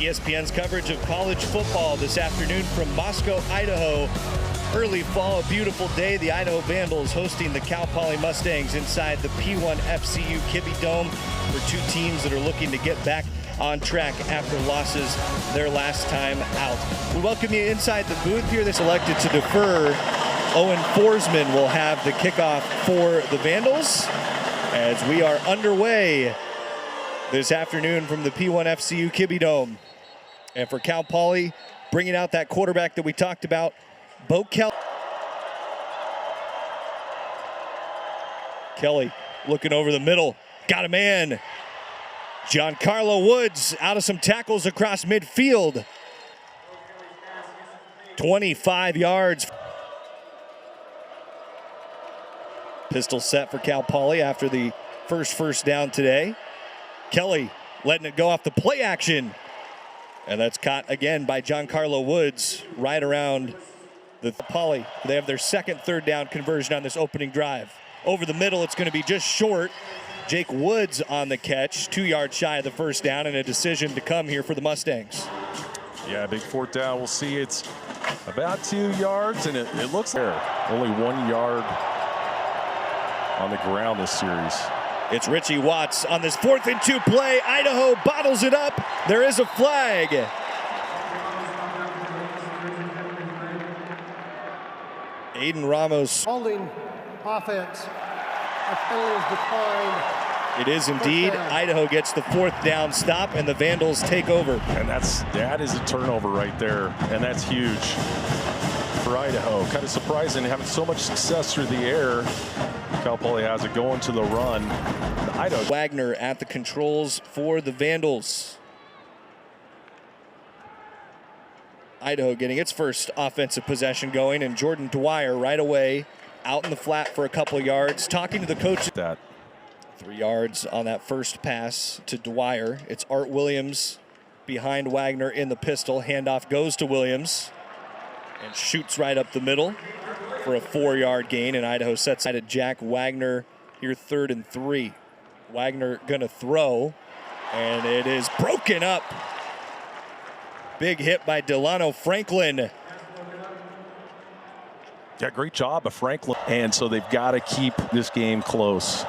ESPN's coverage of college football this afternoon from Moscow, Idaho. Early fall, a beautiful day. The Idaho Vandals hosting the Cal Poly Mustangs inside the P1 FCU Kibbe Dome for two teams that are looking to get back on track after losses their last time out. We welcome you inside the booth here. They selected to defer. Owen Forsman will have the kickoff for the Vandals as we are underway this afternoon from the P1 FCU Kibbe Dome. And for Cal Poly, bringing out that quarterback that we talked about, Bo Kelly looking over the middle, got a man. Giancarlo Woods out of some tackles across midfield. 25 yards. Pistol set for Cal Poly after the first down today. Kelly letting it go off the play action. And that's caught again by Giancarlo Woods right around the Poly. They have their second third down conversion on this opening drive. Over the middle, it's going to be just short. Jake Woods on the catch, 2 yards shy of the first down, and a decision to come here for the Mustangs. Yeah, big fourth down. We'll see it's about 2 yards, and it looks there. Only 1 yard on the ground this series. It's Richie Watts on this 4th and 2 play. Idaho bottles it up. There is a flag. Aiden Ramos. Holding offense. A penalty is declined. It is indeed. Idaho gets the 4th down stop, and the Vandals take over. And that is a turnover right there, and that's huge for Idaho. Kind of surprising having so much success through the air. Cal Poly has it going to the run. Idaho. Wagner at the controls for the Vandals. Idaho getting its first offensive possession going, and Jordan Dwyer right away out in the flat for a couple of yards, talking to the coach. 3 yards on that first pass to Dwyer. It's Art Williams behind Wagner in the pistol. Handoff goes to Williams and shoots right up the middle for a 4-yard gain, and Idaho sets out at Jack Wagner here 3rd and 3. Wagner gonna throw, and it is broken up. Big hit by Delano Franklin. Yeah, great job of Franklin. And so they've got to keep this game close.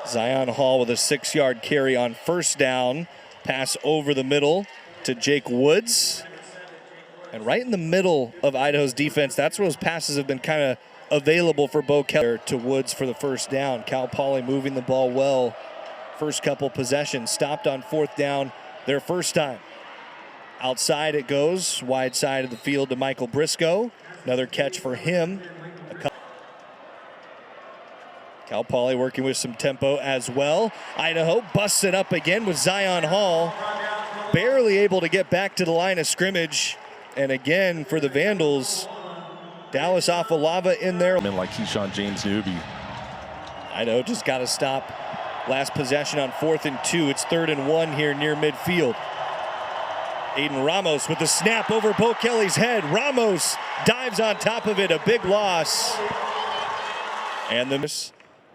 Zion Hall with a 6-yard carry on first down. Pass over the middle to Jake Woods. And right in the middle of Idaho's defense, that's where those passes have been kind of available for Bo Keller to Woods for the first down. Cal Poly moving the ball well. First couple possessions, stopped on 4th down their first time. Outside it goes, wide side of the field to Michael Briscoe. Another catch for him. Cal Poly working with some tempo as well. Idaho busts it up again with Zion Hall. Barely able to get back to the line of scrimmage. And again, for the Vandals, Dallas Afalava in there. Like Keyshawn James Newby. Idaho just got to stop. Last possession on 4th and 2. It's 3rd and 1 here near midfield. Aiden Ramos with the snap over Bo Kelly's head. Ramos dives on top of it. A big loss. And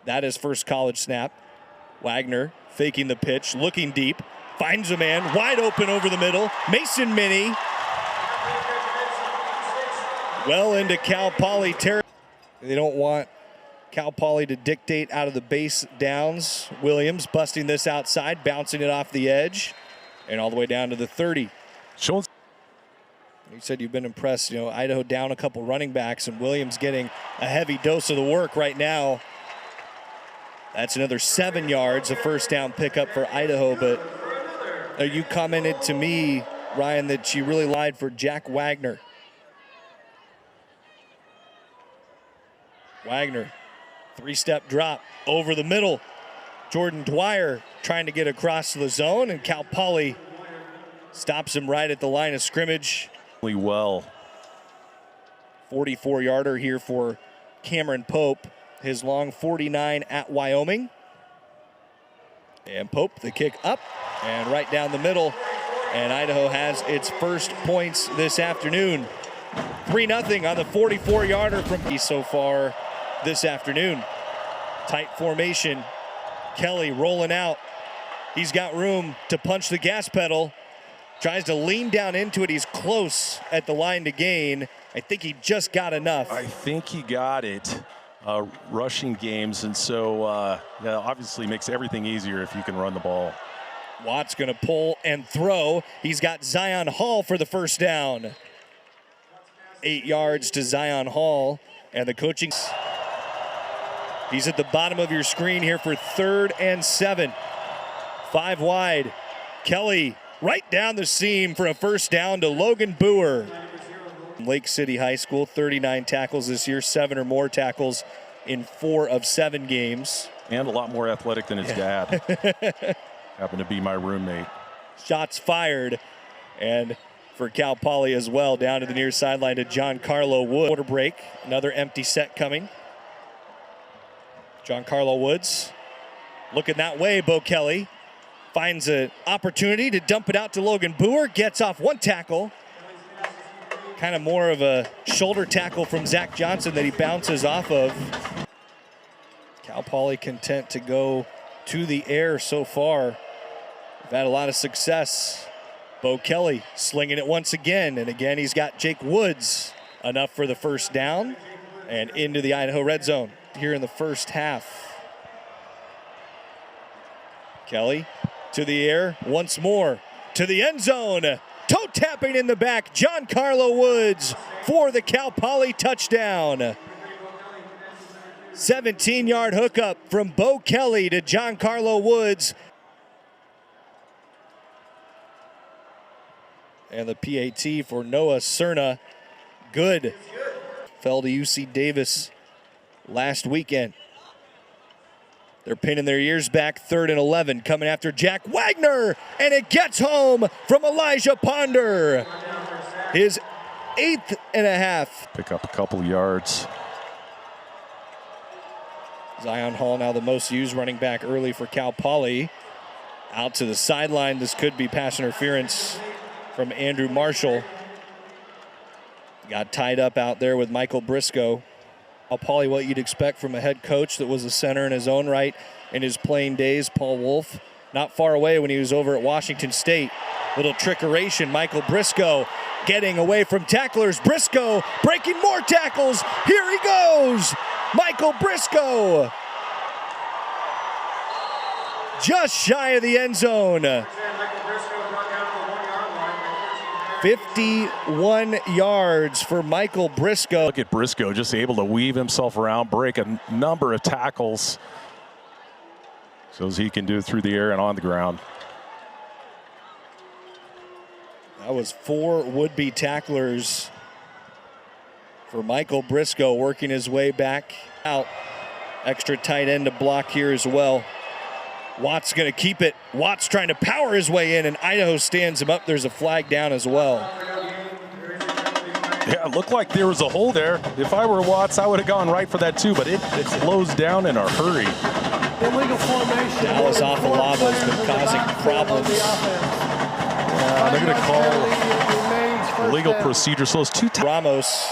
that is first college snap. Wagner faking the pitch, looking deep. Finds a man wide open over the middle. Mason Minnie. Well into Cal Poly territory. They don't want Cal Poly to dictate out of the base downs. Williams busting this outside, bouncing it off the edge, and all the way down to the 30. You said you've been impressed. You know, Idaho down a couple running backs, and Williams getting a heavy dose of the work right now. That's another 7 yards, a first down pickup for Idaho. But you commented to me, Ryan, that you really lied for Jack Wagner. Wagner, 3-step drop over the middle. Jordan Dwyer trying to get across to the zone, and Cal Poly stops him right at the line of scrimmage. Well. 44-yarder here for Cameron Pope. His long 49 at Wyoming. And Pope, the kick up and right down the middle. And Idaho has its first points this afternoon. 3-0 on the 44-yarder from so far this afternoon. Tight formation. Kelly rolling out. He's got room to punch the gas pedal. Tries to lean down into it. He's close at the line to gain. I think he just got enough. I think he got it. Rushing games, and so obviously makes everything easier if you can run the ball. Watt's going to pull and throw. He's got Zion Hall for the first down. 8 yards to Zion Hall, and the coaching. He's at the bottom of your screen here for 3rd and 7. 5 wide. Kelly right down the seam for a first down to Logan Boer. Lake City High School, 39 tackles this year, 7 or more tackles in 4 of 7 games. And a lot more athletic than his dad. Happened to be my roommate. Shots fired, and for Cal Poly as well, down to the near sideline to Giancarlo Woods. Quarter break, another empty set coming. Giancarlo Woods looking that way. Bo Kelly finds an opportunity to dump it out to Logan Boer, gets off 1 tackle. Kind of more of a shoulder tackle from Zach Johnson that he bounces off of. Cal Poly content to go to the air so far. We've had a lot of success. Bo Kelly slinging it once again, and again he's got Jake Woods. Enough for the first down and into the Idaho red zone here in the first half. Kelly to the air once more, to the end zone. Toe tapping in the back, Giancarlo Woods for the Cal Poly touchdown. 17-yard hookup from Bo Kelly to Giancarlo Woods. And the PAT for Noah Cerna, good. Fell to UC Davis last weekend. They're pinning their ears back, 3rd and 11, coming after Jack Wagner, and it gets home from Elijah Ponder. His 8th and a half. Pick up a couple yards. Zion Hall now the most used running back early for Cal Poly. Out to the sideline. This could be pass interference from Andrew Marshall. Got tied up out there with Michael Briscoe. Cal Poly, what you'd expect from a head coach that was a center in his own right in his playing days. Paul Wolf, not far away when he was over at Washington State. Little trickeration. Michael Briscoe getting away from tacklers. Briscoe breaking more tackles. Here he goes. Michael Briscoe. Just shy of the end zone. 51 yards for Michael Briscoe. Look at Briscoe, just able to weave himself around, break a number of tackles. Shows he can do it through the air and on the ground. That was 4 would-be tacklers for Michael Briscoe, working his way back out. Extra tight end to block here as well. Watt's going to keep it. Watt's trying to power his way in, and Idaho stands him up. There's a flag down as well. Yeah, it looked like there was a hole there. If I were Watts, I would have gone right for that too, but it slows down in a hurry. Illegal formation. Dallas Afalava has been causing problems. They're going to call illegal procedure. So it's 2 Ramos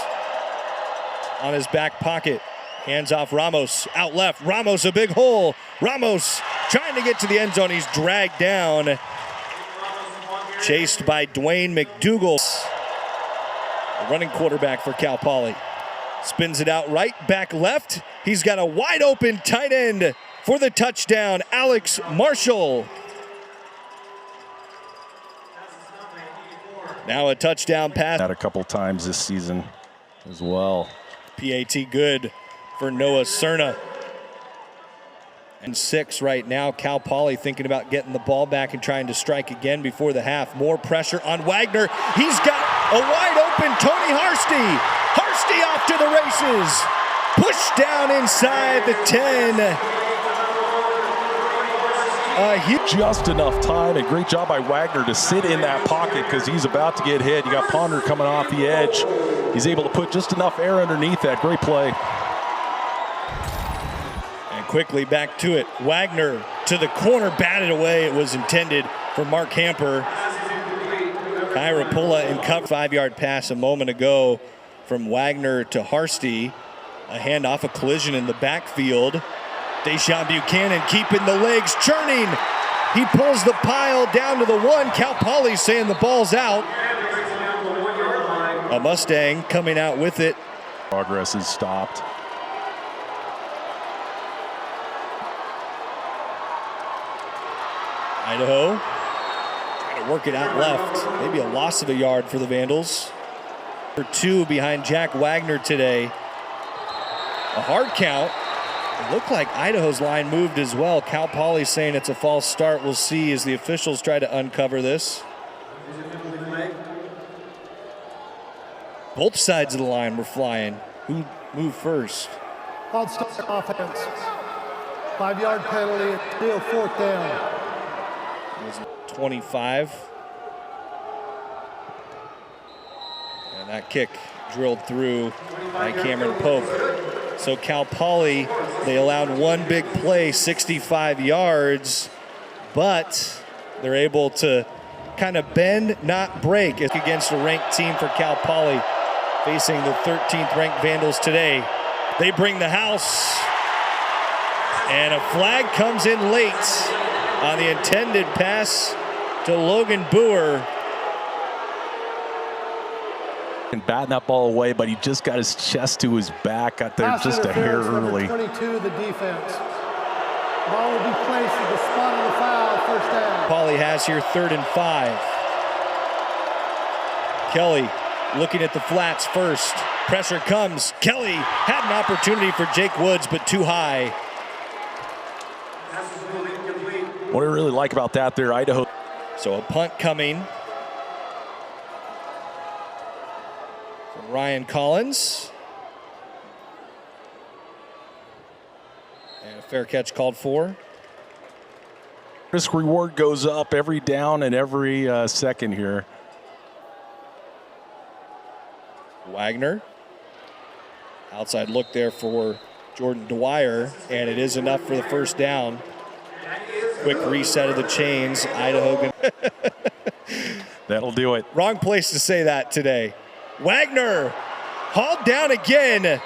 on his back pocket. Hands off Ramos, out left. Ramos, a big hole. Ramos trying to get to the end zone. He's dragged down. Chased by Dwayne McDougal. The running quarterback for Cal Poly. Spins it out right, back left. He's got a wide open tight end for the touchdown, Alex Marshall. Now a touchdown pass. Had a couple times this season as well. PAT good for Noah Cerna. And 6 right now. Cal Poly thinking about getting the ball back and trying to strike again before the half. More pressure on Wagner. He's got a wide open Tony Harsty. Harsty off to the races. Pushed down inside the 10. Just enough time, and great job by Wagner to sit in that pocket because he's about to get hit. You got Ponder coming off the edge. He's able to put just enough air underneath that. Great play. And quickly back to it. Wagner to the corner, batted away. It was intended for Mark Hamper. Kyra Pulla in cover. 5-yard pass a moment ago from Wagner to Harsty. A handoff, a collision in the backfield. Deshaun Buchanan keeping the legs churning. He pulls the pile down to the 1. Cal Poly saying the ball's out. A Mustang coming out with it. Progress is stopped. Idaho trying to work it out left. Maybe a loss of a yard for the Vandals. For 2 behind Jack Wagner today. A hard count. It looked like Idaho's line moved as well. Cal Poly saying it's a false start. We'll see as the officials try to uncover this. Both sides of the line were flying. Who moved first? Called start offense. 5-yard penalty, still 4th down. It was 25. And that kick drilled through by Cameron Pope. So Cal Poly, they allowed one big play, 65 yards, but they're able to kind of bend, not break against a ranked team for Cal Poly, facing the 13th ranked Vandals today. They bring the house, and a flag comes in late on the intended pass to Logan Boer. And batting that ball away, but he just got his chest to his back, got there just a hair early. 22, the defense. Ball will be placed at the spot of the foul, 1st down. Poly has here 3rd and 5. Kelly looking at the flats first. Pressure comes. Kelly had an opportunity for Jake Woods, but too high. What I really like about that there, Idaho. So a punt coming from Ryan Collins. And a fair catch called for. Risk reward goes up every down and every second here. Wagner. Outside look there for Jordan Dwyer, and it is enough for the 1st down. Quick reset of the chains. Idaho. That'll do it. Wrong place to say that today. Wagner hauled down again.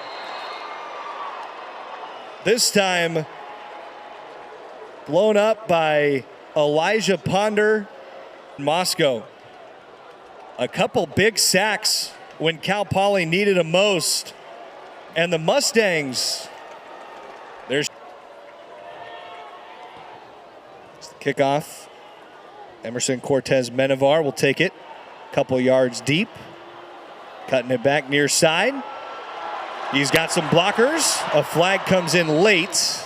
This time blown up by Elijah Ponder. Moscow. A couple big sacks when Cal Poly needed them most. And the Mustangs, there's the kickoff. Emerson Cortez Menevar will take it. Couple yards deep. Cutting it back near side. He's got some blockers. A flag comes in late.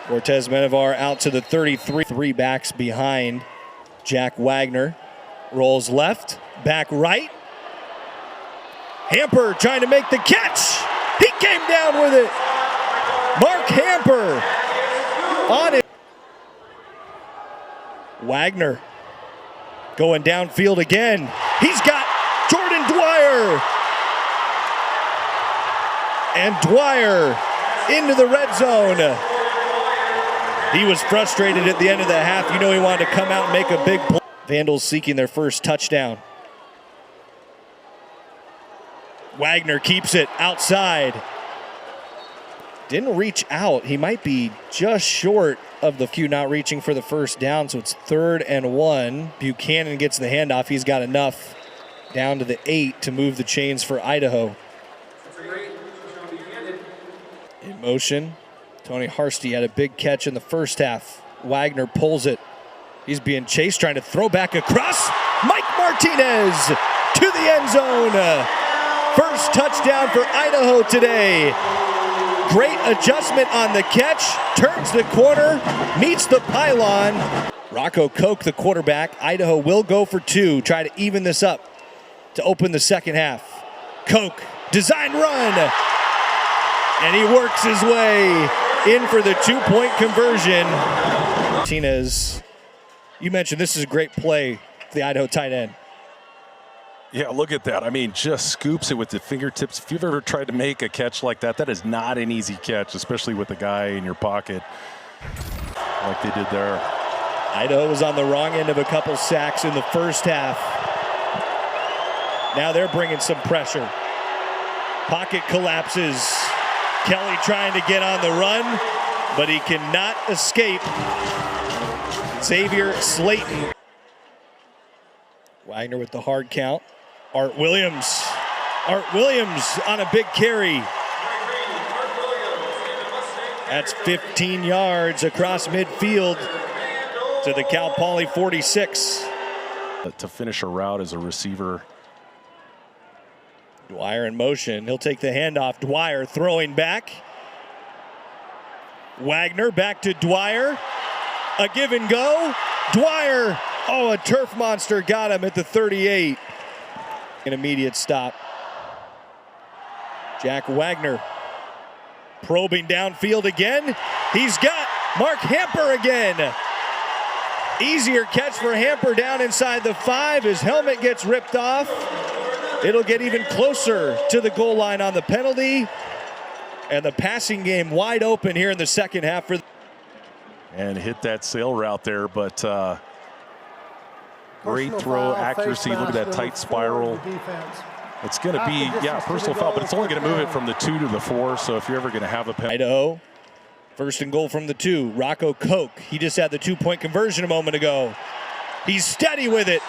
Cortez Menevar out to the 33. 3 backs behind Jack Wagner. Rolls left, back right. Hamper trying to make the catch. He came down with it. Mark Hamper on it. Wagner going downfield again. He's got Jordan Dwyer. And Dwyer into the red zone. He was frustrated at the end of the half. You know he wanted to come out and make a big play. Vandals seeking their first touchdown. Wagner keeps it outside. Didn't reach out. He might be just short of the cue, not reaching for the 1st down, so it's 3rd and 1. Buchanan gets the handoff. He's got enough down to the 8 to move the chains for Idaho. In motion, Tony Harsty had a big catch in the 1st half. Wagner pulls it. He's being chased, trying to throw back across. Mike Martinez to the end zone. First touchdown for Idaho today. Great adjustment on the catch. Turns the corner, meets the pylon. Rocco Koch, the quarterback. Idaho will go for 2. Try to even this up to open the 2nd half. Koch, design run. And he works his way in for the 2-point conversion. Martinez, you mentioned this is a great play for the Idaho tight end. Yeah, look at that. I mean, just scoops it with the fingertips. If you've ever tried to make a catch like that, that is not an easy catch, especially with the guy in your pocket like they did there. Idaho was on the wrong end of a couple sacks in the 1st half. Now they're bringing some pressure. Pocket collapses. Kelly trying to get on the run. but he cannot escape Xavier Slayton. Wagner with the hard count. Art Williams. Art Williams on a big carry. That's 15 yards across midfield to the Cal Poly 46. To finish a route as a receiver. Dwyer in motion. He'll take the handoff. Dwyer throwing back. Wagner back to Dwyer. A give and go. Dwyer. Oh, a turf monster got him at the 38. An immediate stop. Jack Wagner probing downfield again. He's got Mark Hamper again. Easier catch for Hamper down inside the 5. His helmet gets ripped off. It'll get even closer to the goal line on the penalty. And the passing game wide open here in the second half. And hit that sail route there, but great throw accuracy. Look at that tight spiral. It's going to be, yeah, personal foul, but it's only going to move it from the 2 to the 4. So if you're ever going to have a penalty. Idaho, first and goal from the 2. Rocco Koch, he just had the 2-point conversion a moment ago. He's steady with it.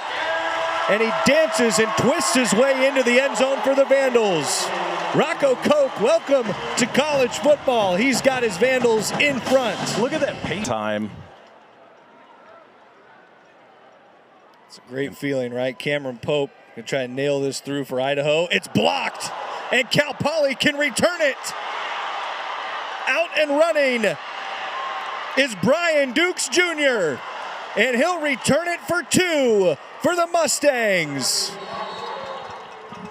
And he dances and twists his way into the end zone for the Vandals. Rocco Koch, welcome to college football. He's got his Vandals in front. Look at that pace time. It's a great feeling, right? Cameron Pope gonna try and nail this through for Idaho. It's blocked, and Cal Poly can return it. Out and running is Brian Dukes Jr., and he'll return it for 2 for the Mustangs.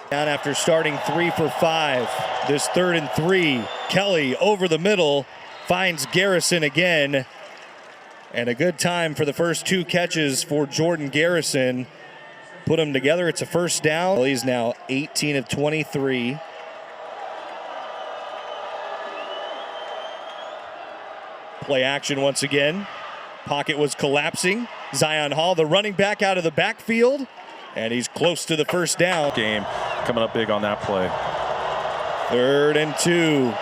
Down after starting 3 for 5. This 3rd and 3. Kelly over the middle finds Garrison again. And a good time for the first 2 catches for Jordan Garrison. Put them together. It's a first down. He's now 18 of 23. Play action once again. Pocket was collapsing. Zion Hall, the running back, out of the backfield. And he's close to the first down. Game coming up big on that play. 3rd and 2.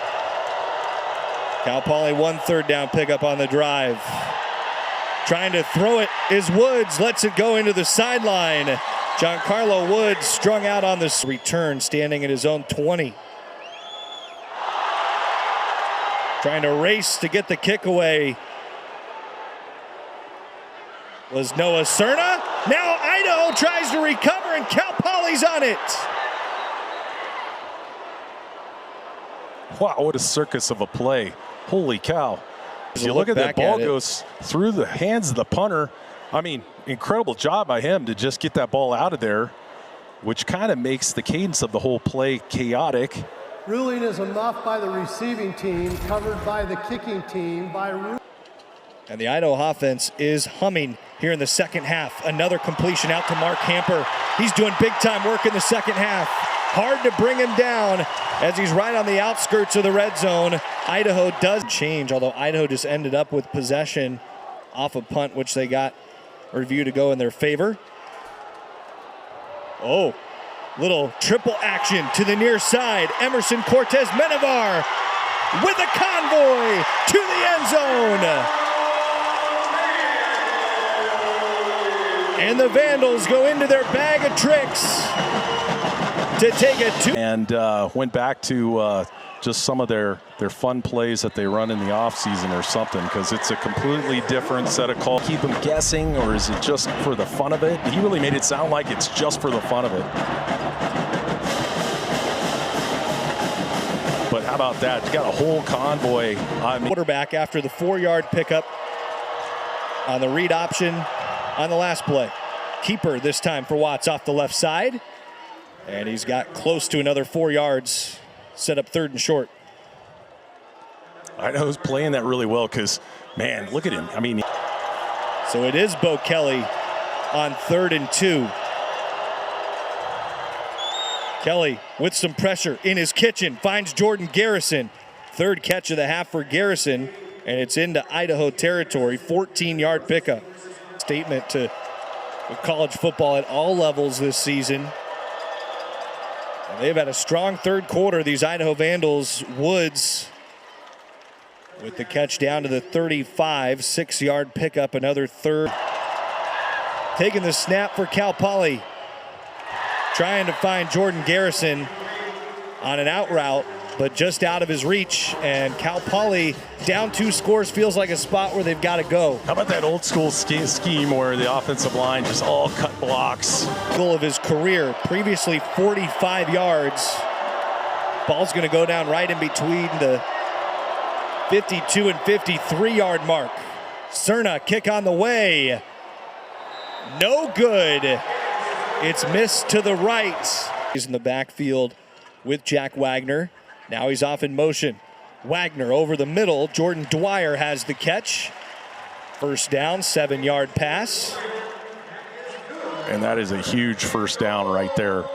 Cal Poly 1 third down pickup on the drive. Trying to throw it is Woods. Lets it go into the sideline. Giancarlo Woods strung out on this return, standing at his own 20. Trying to race to get the kick away was Noah Cerna. Now Idaho tries to recover, and Cal Poly's on it. Wow, what a circus of a play. Holy cow. As you look at that ball goes through the hands of the punter. I mean, incredible job by him to just get that ball out of there, which kind of makes the cadence of the whole play chaotic. Ruling is a muff by the receiving team, covered by the kicking team by. And the Idaho offense is humming here in the second half. Another completion out to Mark Hamper. He's doing big time work in the second half. Hard to bring him down as he's right on the outskirts of the red zone. Idaho does change, although Idaho just ended up with possession off a punt, which they got review to go in their favor. Oh, little triple action to the near side. Emerson Cortez Menevar with a convoy to the end zone. And the Vandals go into their bag of tricks to take it to. And went back to just some of their fun plays that they run in the offseason or something, because it's a completely different set of calls. Keep them guessing, or is it just for the fun of it? He really made it sound like it's just for the fun of it. But how about that? You got a whole convoy. Quarterback after the 4-yard pickup on the read option on the last play. Keeper this time for Watts off the left side. And he's got close to another 4 yards. Set up 3rd and short. Idaho's playing that really well because, man, look at him. I mean. So it is Bo Kelly on 3rd and 2. Kelly with some pressure in his kitchen finds Jordan Garrison. 3rd catch of the half for Garrison, and it's into Idaho territory. 14-yard pickup. Statement to college football at all levels this season. And they've had a strong 3rd quarter, these Idaho Vandals. Woods with the catch down to the 35, 6-yard pickup, another third. Taking the snap for Cal Poly. Trying to find Jordan Garrison on an out route, but just out of his reach. And Cal Poly down 2 scores feels like a spot where they've got to go. How about that old school scheme where the offensive line just all cut blocks? Goal of his career, previously 45 yards. Ball's going to go down right in between the 52 and 53-yard mark. Cerna, kick on the way. No good. It's missed to the right. He's in the backfield with Jack Wagner. Now he's off in motion. Wagner over the middle. Jordan Dwyer has the catch. First down, 7-yard pass. And that is a huge first down right there.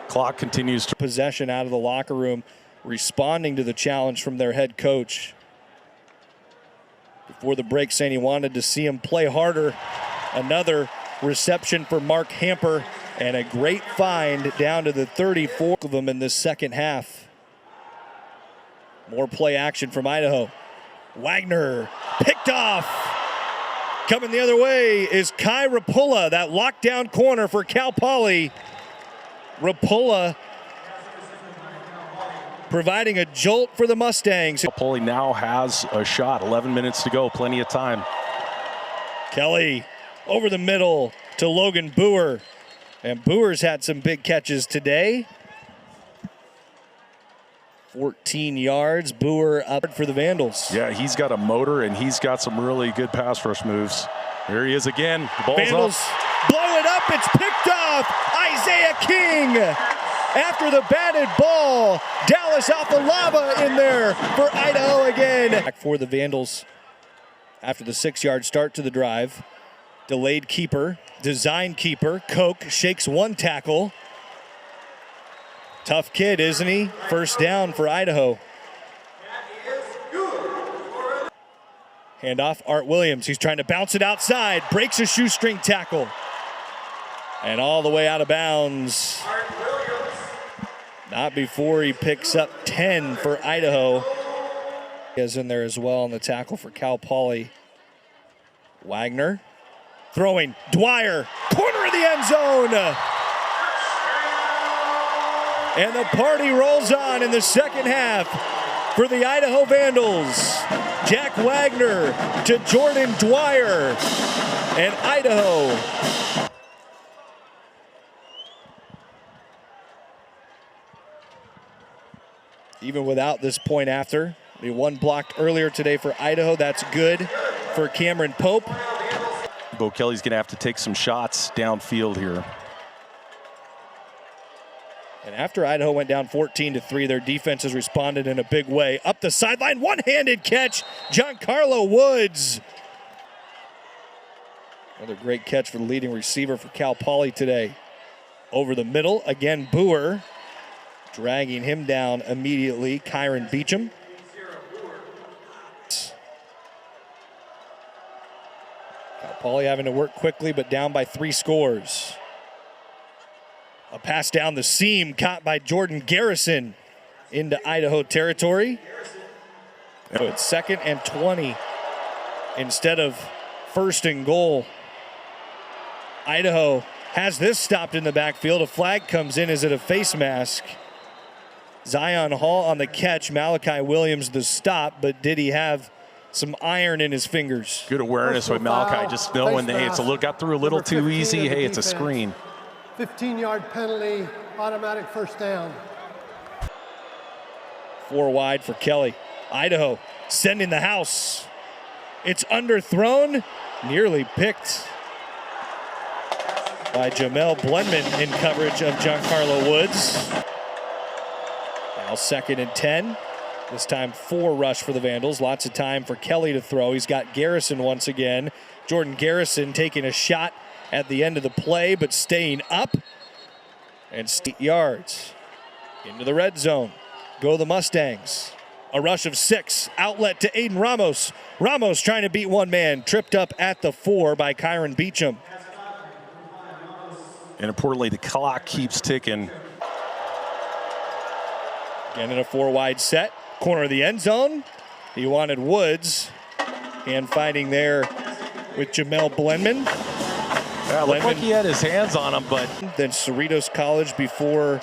Clock continues to possession out of the locker room, responding to the challenge from their head coach. Before the break, saying he wanted to see him play harder. Another reception for Mark Hamper, and a great find down to the 34 of them in this second half. More play action from Idaho. Wagner picked off. Coming the other way is Kai Rapula, that lockdown corner for Cal Poly. Rapula providing a jolt for the Mustangs. Cal Poly now has a shot. 11 minutes to go, plenty of time. Kelly over the middle to Logan Boer. And Boer's had some big catches today. 14 yards. Boer up for the Vandals. Yeah, he's got a motor and he's got some really good pass rush moves. Here he is again. The ball's Vandals up. Blow it up. It's picked off. Isaiah King after the batted ball. Dallas off the lava in there for Idaho again. Back for the Vandals after the 6-yard start to the drive. Delayed keeper, design keeper. Koch shakes one tackle. Tough kid, isn't he? First down for Idaho. Handoff, Art Williams. He's trying to bounce it outside. Breaks a shoestring tackle. And all the way out of bounds. Not before he picks up 10 for Idaho. He is in there as well on the tackle for Cal Poly. Wagner. Throwing, Dwyer, corner of the end zone. And the party rolls on in the second half for the Idaho Vandals. Jack Wagner to Jordan Dwyer. And Idaho even without this point after. The one blocked earlier today for Idaho. That's good for Cameron Pope. Bo Kelly's going to have to take some shots downfield here. And after Idaho went down 14-3, their defense has responded in a big way. Up the sideline, one-handed catch, Giancarlo Woods. Another great catch for the leading receiver for Cal Poly today. Over the middle, again Boer, dragging him down immediately, Kyron Beecham. Cal Poly having to work quickly, but down by 3 scores. A pass down the seam caught by Jordan Garrison into Idaho territory. So it's 2nd and 20 instead of 1st and goal. Idaho has this stopped in the backfield. A flag comes in. Is it a face mask? Zion Hall on the catch. Malachi Williams the stop, but did he have some iron in his fingers? Good awareness with Malachi, just knowing that hey, it's got through a little too easy. Hey, it's a screen. 15-yard penalty, automatic first down. 4 wide for Kelly. Idaho sending the house. It's underthrown, nearly picked by Jamel Blendman in coverage of Giancarlo Woods. Now 2nd and 10. This time 4 rush for the Vandals. Lots of time for Kelly to throw. He's got Garrison once again. Jordan Garrison taking a shot at the end of the play, but staying up. And 8 yards into the red zone. Go the Mustangs. A rush of 6. Outlet to Aiden Ramos. Ramos trying to beat one man. Tripped up at the 4 by Kyron Beecham. And importantly, the clock keeps ticking. Again in a 4 wide set. Corner of the end zone. He wanted Woods. And fighting there with Jamel Blenman. Yeah, looked like he had his hands on him, but. Then Cerritos College before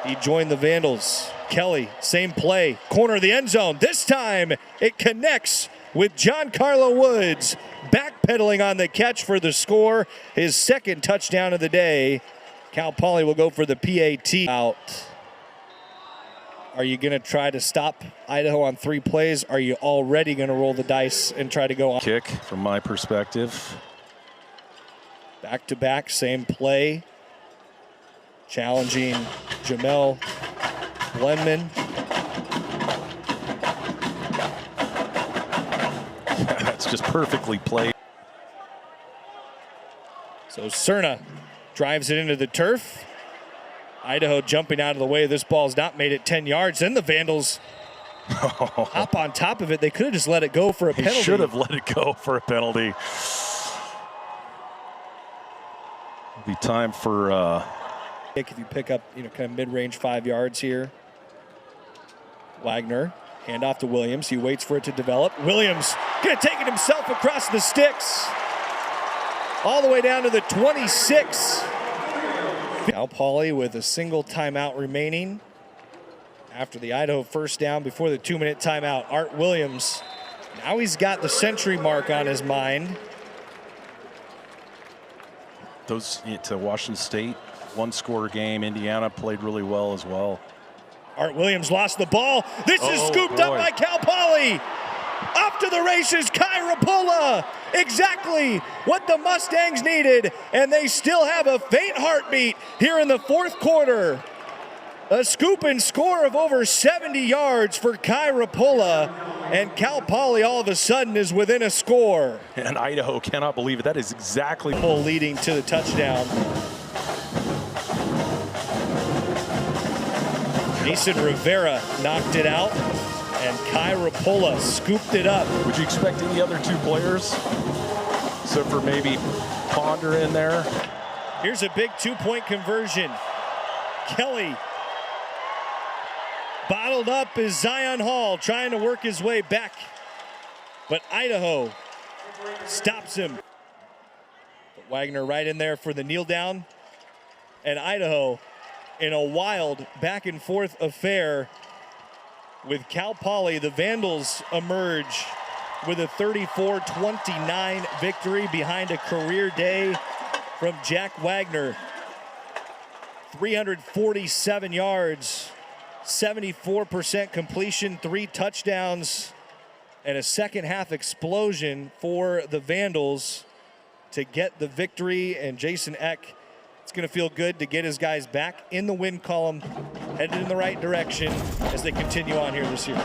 he joined the Vandals. Kelly, same play, corner of the end zone. This time it connects with Giancarlo Woods, backpedaling on the catch for the score. His second touchdown of the day. Cal Poly will go for the PAT. Out. Are you going to try to stop Idaho on 3 plays? Are you already going to roll the dice and try to go on? Kick from my perspective. Back to back, same play. Challenging Jamel Blenman. That's just perfectly played. So Cerna drives it into the turf. Idaho jumping out of the way. This ball's not made it 10 yards. Then the Vandals hop on top of it. They could have just let it go for a penalty. They should have let it go for a penalty. It'll be time for if you pick up, kind of mid-range 5 yards here. Wagner, hand off to Williams. He waits for it to develop. Williams gonna take it himself across the sticks. All the way down to the 26. Cal Poly with a single timeout remaining after the Idaho first down before the 2-minute timeout. Art Williams, now he's got the century mark on his mind. Those to Washington State, 1-score game. Indiana played really well as well. Art Williams lost the ball. This is scooped up by Cal Poly. Off to the races, Kai Rapula. Exactly what the Mustangs needed, and they still have a faint heartbeat here in the fourth quarter. A scoop and score of over 70 yards for Kai Rapula, and Cal Poly all of a sudden is within a score. And Idaho cannot believe it. That is exactly leading to the touchdown. Mason Rivera knocked it out, and Kai Rapula scooped it up. Would you expect any other 2 players, except for maybe Ponder in there? Here's a big 2-point conversion. Kelly bottled up is Zion Hall trying to work his way back, but Idaho stops him. But Wagner right in there for the kneel down, and Idaho in a wild back and forth affair with Cal Poly. The Vandals emerge with a 34-29 victory behind a career day from Jack Wagner. 347 yards, 74% completion, 3 touchdowns, and a second half explosion for the Vandals to get the victory. And Jason Eck, it's going to feel good to get his guys back in the win column, headed in the right direction as they continue on here this year.